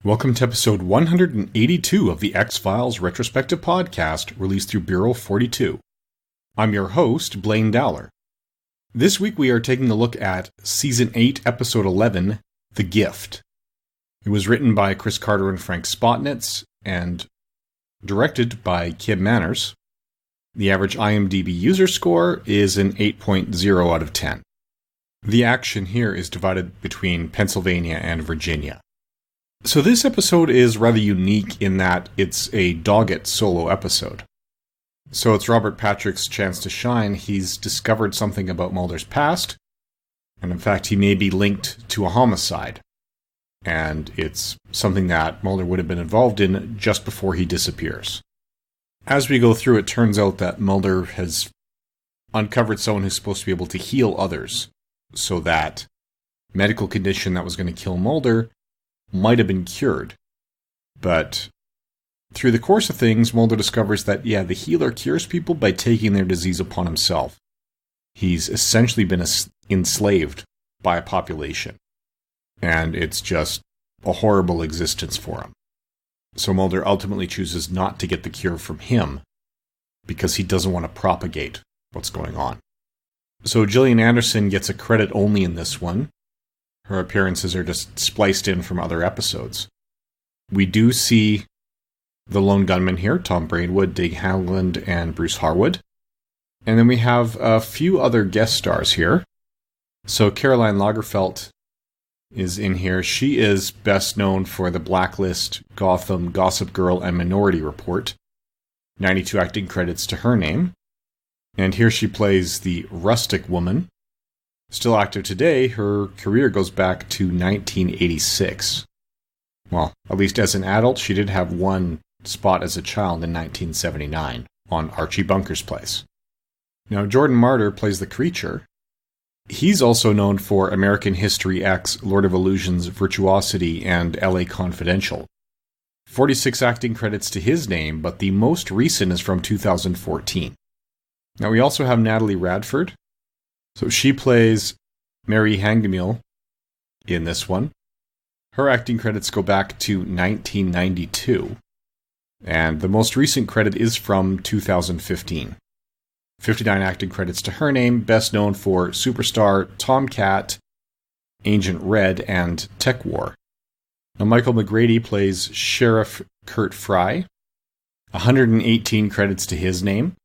Welcome to episode 182 of the X-Files Retrospective podcast, released through Bureau 42. I'm your host, Blaine Dowler. This week we are taking a look at Season 8, Episode 11, The Gift. It was written by Chris Carter and Frank Spotnitz, and directed by Kim Manners. The average IMDb user score is an 8.0 out of 10. The action here is divided between Pennsylvania and Virginia. So this episode is rather unique in that it's a Doggett solo episode. So it's Robert Patrick's chance to shine. He's discovered something about Mulder's past, and in fact he may be linked to a homicide. And it's something that Mulder would have been involved in just before he disappears. As we go through, it turns out that Mulder has uncovered someone who's supposed to be able to heal others, so that medical condition that was going to kill Mulder might have been cured. But through the course of things, Mulder discovers that, the healer cures people by taking their disease upon himself. He's essentially been enslaved by a population. And it's just a horrible existence for him. So Mulder ultimately chooses not to get the cure from him because he doesn't want to propagate what's going on. So Gillian Anderson gets a credit only in this one. Her appearances are just spliced in from other episodes. We do see the lone gunmen here, Tom Braidwood, Dig Howland, and Bruce Harwood. And then we have a few other guest stars here. So Caroline Lagerfeld is in here. She is best known for The Blacklist, Gotham, Gossip Girl, and Minority Report. 92 acting credits to her name. And here she plays the rustic woman. Still active today, her career goes back to 1986. Well, at least as an adult, she did have one spot as a child in 1979 on Archie Bunker's Place. Now, Jordan Martyr plays the creature. He's also known for American History X, Lord of Illusions, Virtuosity, and LA Confidential. 46 acting credits to his name, but the most recent is from 2014. Now, we also have Natalie Radford. So she plays Mary Hangemiel in this one. Her acting credits go back to 1992. And the most recent credit is from 2015. 59 acting credits to her name, best known for Superstar, Tomcat, Agent Red, and Tech War. Now Michael McGrady plays Sheriff Kurt Fry. 118 credits to his name,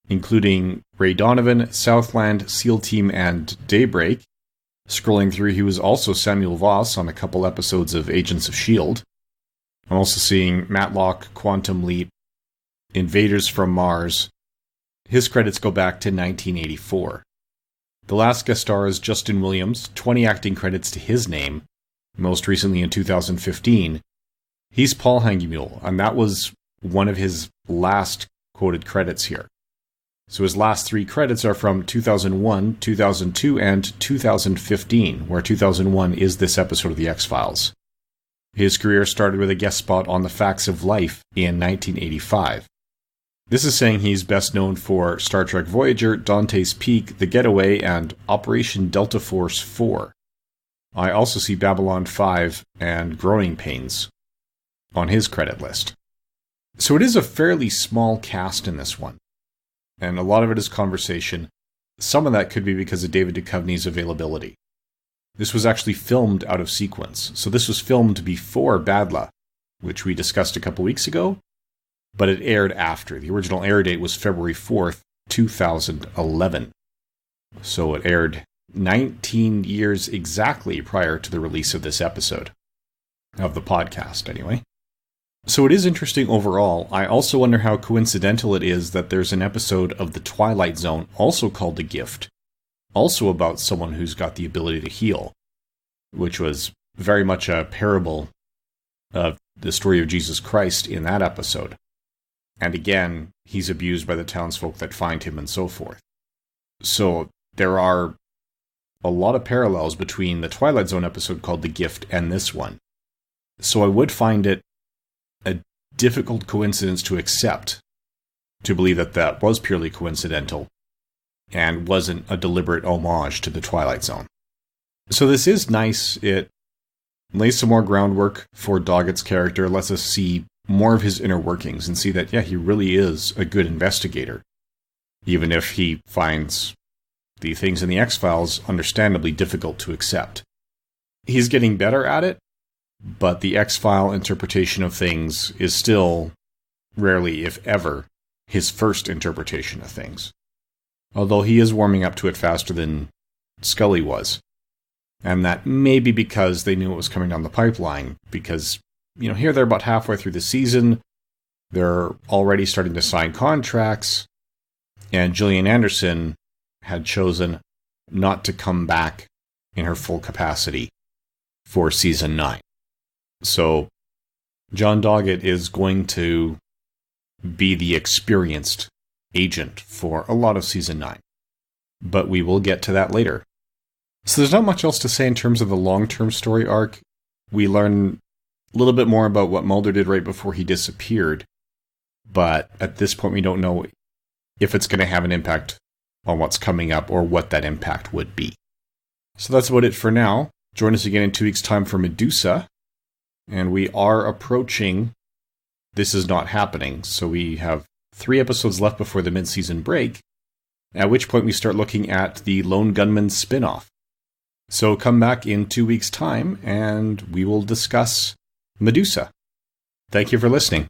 including Ray Donovan, Southland, SEAL Team, and Daybreak. Scrolling through, he was also Samuel Voss on a couple episodes of Agents of S.H.I.E.L.D. I'm also seeing Matlock, Quantum Leap, Invaders from Mars. His credits go back to 1984. The last guest star is Justin Williams, 20 acting credits to his name, most recently in 2015. He's Paul Hangemiel, and that was one of his last quoted credits here. So his last three credits are from 2001, 2002, and 2015, where 2001 is this episode of The X-Files. His career started with a guest spot on The Facts of Life in 1985. This is saying he's best known for Star Trek Voyager, Dante's Peak, The Getaway, and Operation Delta Force 4. I also see Babylon 5 and Growing Pains on his credit list. So it is a fairly small cast in this one. And a lot of it is conversation. Some of that could be because of David Duchovny's availability. This was actually filmed out of sequence. So this was filmed before Badla, which we discussed a couple weeks ago, but it aired after. The original air date was February 4th, 2011. So it aired 19 years exactly prior to the release of this episode. Of the podcast, anyway. So it is interesting overall. I also wonder how coincidental it is that there's an episode of The Twilight Zone also called The Gift, also about someone who's got the ability to heal, which was very much a parable of the story of Jesus Christ in that episode. And again, he's abused by the townsfolk that find him and so forth. So there are a lot of parallels between the Twilight Zone episode called The Gift and this one. So I would find it a difficult coincidence to accept, to believe that that was purely coincidental and wasn't a deliberate homage to the Twilight Zone. So this is nice. It lays some more groundwork for Doggett's character, lets us see more of his inner workings and see that, yeah, he really is a good investigator, even if he finds the things in the X-Files understandably difficult to accept. He's getting better at it, but the X-File interpretation of things is still, rarely if ever, his first interpretation of things. Although he is warming up to it faster than Scully was. And that may be because they knew it was coming down the pipeline, because, here they're about halfway through the season, they're already starting to sign contracts, and Gillian Anderson had chosen not to come back in her full capacity for season 9. So, John Doggett is going to be the experienced agent for a lot of season 9. But we will get to that later. So there's not much else to say in terms of the long-term story arc. We learn a little bit more about what Mulder did right before he disappeared. But at this point, we don't know if it's going to have an impact on what's coming up or what that impact would be. So that's about it for now. Join us again in 2 weeks' time for Medusa. And we are approaching This Is Not Happening. So we have 3 episodes left before the mid-season break, at which point we start looking at the Lone Gunman spin-off. So come back in 2 weeks' time, and we will discuss Medusa. Thank you for listening.